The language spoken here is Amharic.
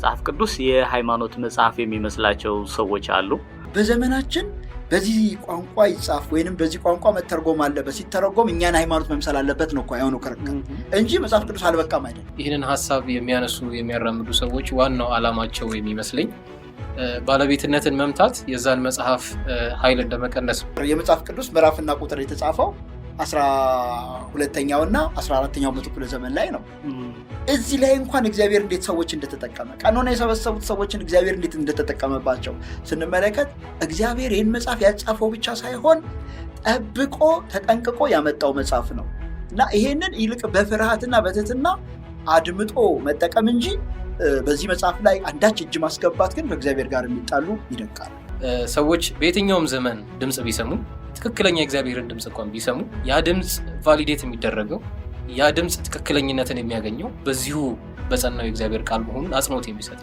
መጽሐፍ ቅዱስ የሃይማኖት መጽሐፍ የሚመስላቸው ሰዎች አሉ። በዘመናችን በዚህ ቋንቋ ይጻፍ ወይንም በዚህ ቋንቋ መተርጎም አለበት፣ ሲተረጎም እኛን ሃይማኖት መምሰል አለበት ነው እኮ ያው ነው ክርክር እንጂ መጽሐፍ ቅዱስ አልበቃም አይደል። ይህንን ሐሳብ የሚያነሱ የሚያራምዱ ሰዎች ዋናው ዓላማቸው የሚመስለኝ ባለቤትነትን መምታት የዛን መጽሐፍ ኃይል እንደመቀነስ ነው። የመጽሐፍ ቅዱስ ምዕራፍና ቁጥር የተጻፈው 12ኛውና 14ኛው መቶ ክፍለ ዘመን ላይ ነው። እዚህ ላይ እንኳን እግዚአብሔር እንዴት ሰዎች እንደተጠቀመ ቀኖና የሰበሰቡት ሰዎችን እግዚአብሔር እንዴት እንደተጠቀመባቸው ስንመለከት እግዚአብሔር ይህን መጽሐፍ ያጻፈው ብቻ ሳይሆን ጠብቆ ተጠንቅቆ ያመጣው መጽሐፍ ነው እና ይሄንን ይልቅ በፍርሃትና በትህትና አድምጦ መጠቀም እንጂ በዚህ መጽሐፍ ላይ አንዳች እጅ ማስገባት ግን በእግዚአብሔር ጋር የሚጣሉ ይደቃሉ። ሰዎች በየትኛውም ዘመን ድምጽ ቢሰሙ ትክክለኛ የእግዚአብሔርን ድምጽ እንኳን ቢሰሙ ያ ድምጽ ቫሊዴት የሚደረገው ያ ድምጽ ትክክለኝነትን የሚያገኘው በዚሁ በጸናው የእግዚአብሔር ቃል መሆኑን አጽንኦት የሚሰጥ